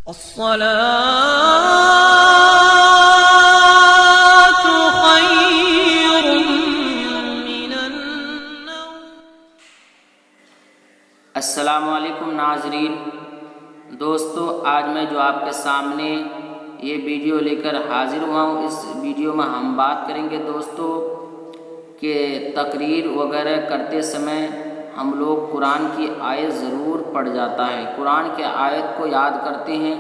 अस्सलातु खैरुम मिनन नौम। अस्सलामु अलैकुम नाज़रीन। दोस्तों, आज मैं जो आपके सामने ये वीडियो लेकर हाजिर हुआ हूँ, इस वीडियो में हम बात करेंगे दोस्तों कि तकरीर वगैरह करते समय हम लोग कुरान की आयत ज़रूर पढ़ जाता है, कुरान के आयत को याद करते हैं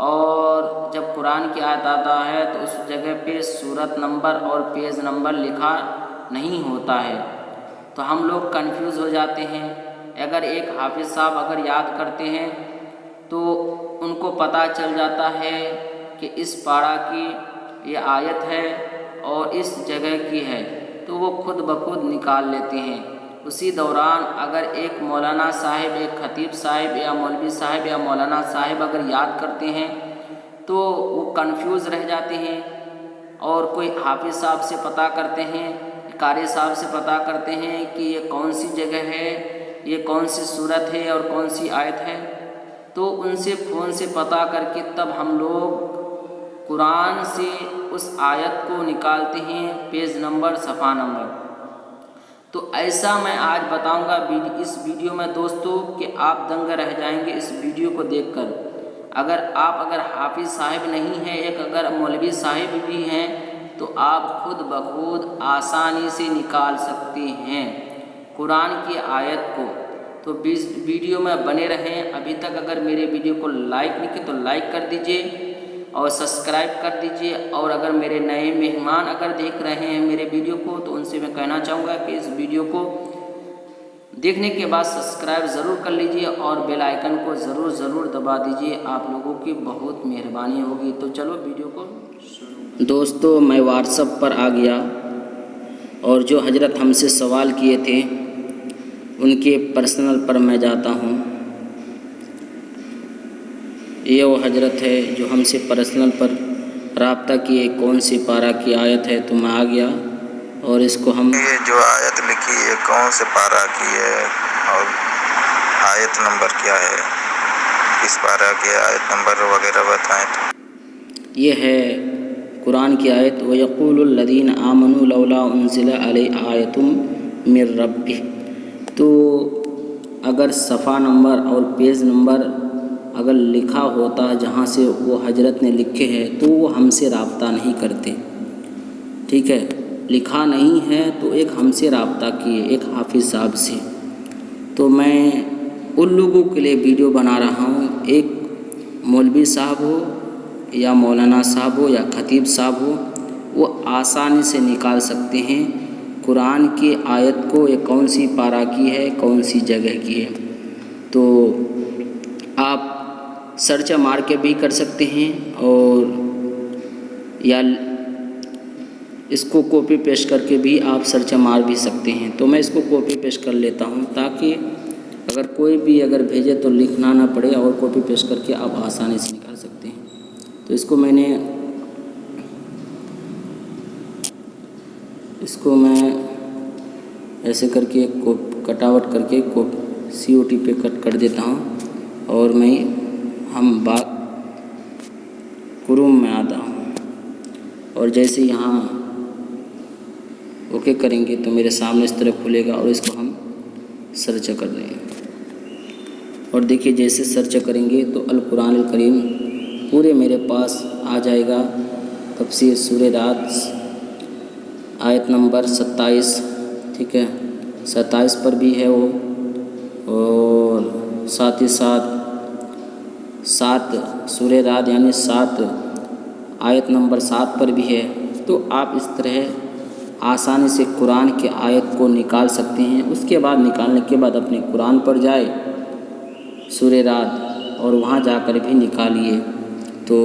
और जब कुरान की आयत आता है तो उस जगह पे सूरत नंबर और पेज नंबर लिखा नहीं होता है तो हम लोग कंफ्यूज हो जाते हैं। अगर एक हाफिज़ साहब अगर याद करते हैं तो उनको पता चल जाता है कि इस पारा की ये आयत है और इस जगह की है तो वो खुद ब खुद निकाल लेते हैं। उसी दौरान अगर एक मौलाना साहिब, एक खतीब साहिब या मौलवी साहिब या मौलाना साहिब अगर याद करते हैं तो वो कंफ्यूज रह जाते हैं और कोई हाफिज़ साहब से पता करते हैं, कारी साहब से पता करते हैं कि ये कौन सी जगह है, ये कौन सी सूरत है और कौन सी आयत है, तो उनसे फ़ोन से पता करके तब हम लोग कुरान से उस आयत को निकालते हैं, पेज नंबर, सफ़ा नंबर। तो ऐसा मैं आज बताऊंगा इस वीडियो में दोस्तों कि आप दंग रह जाएंगे इस वीडियो को देखकर। अगर हाफिज़ साहिब नहीं हैं, एक अगर मौलवी साहिब भी हैं तो आप खुद ब खुद आसानी से निकाल सकते हैं कुरान की आयत को। तो वीडियो में बने रहें। अभी तक अगर मेरे वीडियो को लाइक नहीं किया तो लाइक कर दीजिए और सब्सक्राइब कर दीजिए। और अगर मेरे नए मेहमान अगर देख रहे हैं मेरे वीडियो को तो उनसे मैं कहना चाहूँगा कि इस वीडियो को देखने के बाद सब्सक्राइब ज़रूर कर लीजिए और बेल आइकन को ज़रूर दबा दीजिए। आप लोगों की बहुत मेहरबानी होगी। तो चलो वीडियो को शुरू। दोस्तों, मैं व्हाट्सएप पर आ गया और जो हजरत हमसे सवाल किए थे उनके पर्सनल पर मैं जाता हूँ। ये वो हजरत है जो हमसे पर्सनल पर रब्ता किए कौन सी पारा की आयत है, तो मैं आ गया और इसको हम ये जो आयत लिखी है कौन से पारा की है और आयत नंबर क्या है, किस पारा की आयत नंबर वगैरह बताएं। ये है कुरान की आयत, व यक़ूलुल लज़ीना आमनू लौला उन्ज़िला अलैहि आयतुम मिर रब्बिह। तो अगर सफ़ा नंबर और पेज नंबर अगर लिखा होता है जहाँ से वो हजरत ने लिखे हैं तो वो हमसे रब्ता नहीं करते, ठीक है। लिखा नहीं है तो एक हमसे रब्ता किए, एक हाफिज़ साहब से। तो मैं उन लोगों के लिए वीडियो बना रहा हूँ, एक मौलवी साहब हो या मौलाना साहब हो या खतीब साहब हो, वो आसानी से निकाल सकते हैं कुरान की आयत को, ये कौन सी पारा की है, कौन सी जगह की है। तो आप सर्च मार के भी कर सकते हैं और या इसको कॉपी पेस्ट करके भी आप सर्च मार भी सकते हैं। तो मैं इसको कॉपी पेस्ट कर लेता हूं ताकि अगर कोई भी अगर भेजे तो लिखना ना पड़े और कॉपी पेस्ट करके आप आसानी से निकाल सकते हैं। तो इसको मैं ऐसे करके कटावट करके COT पे कट कर देता हूं और हम बात कुरुम में आता हूँ और जैसे यहाँ ओके करेंगे तो मेरे सामने इस तरह खुलेगा और इसको हम सर्च कर लेंगे। और देखिए जैसे सर्च करेंगे तो अल कुरान अल करीम पूरे मेरे पास आ जाएगा। तफसीर सूरह राद आयत नंबर 27, ठीक है, 27 पर भी है वो, और साथ ही साथ 7 सूरह राद यानी 7 आयत नंबर 7 पर भी है। तो आप इस तरह आसानी से कुरान की आयत को निकाल सकते हैं। उसके बाद निकालने के बाद अपने कुरान पर जाए सूरह राद और वहाँ जाकर भी निकालिए। तो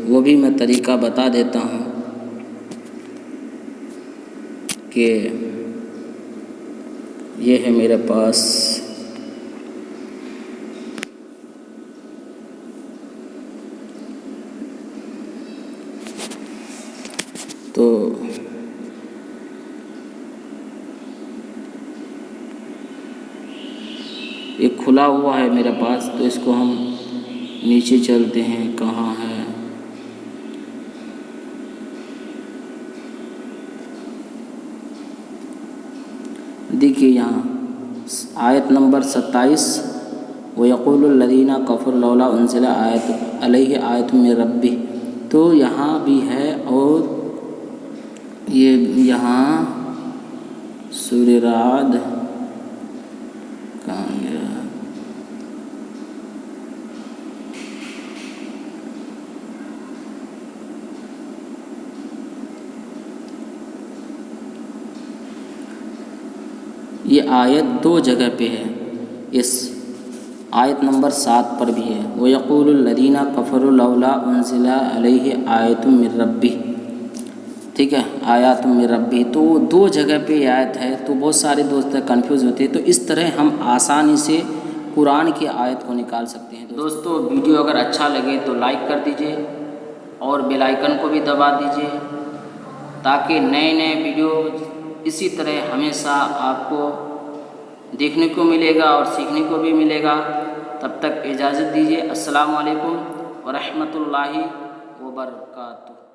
वो भी मैं तरीका बता देता हूँ कि ये है मेरे पास तो ये खुला हुआ है मेरे पास, तो इसको हम नीचे चलते हैं, कहाँ है? देखिए यहाँ आयत नंबर 27, वयक़ूलुल्लज़ीना कफ़रू लौला उन्ज़िला आयत अलैहि आयतुम मिर रब्बिह, तो यहाँ भी है। और ये यहाँ सूरह राद कहाँ गया? ये आयत 2 जगह पे है, इस आयत नंबर 7 पर भी है। वयक़ूलुल्लज़ीना कफ़रू लौला उन्ज़िला अलैहि आयतुम मिर रब्बिह, ठीक है, आयातुम मिर रब्बिह। तो 2 जगह पे आयत है, तो बहुत सारे दोस्त कंफ्यूज होते हैं। तो इस तरह हम आसानी से कुरान की आयत को निकाल सकते हैं। दोस्तों वीडियो अगर अच्छा लगे तो लाइक कर दीजिए और बेल आइकन को भी दबा दीजिए, ताकि नए नए वीडियो इसी तरह हमेशा आपको देखने को मिलेगा और सीखने को भी मिलेगा। तब तक इजाज़त दीजिए। अस्सलामु अलैकुम व रहमतुल्लाहि व बरकातुहू।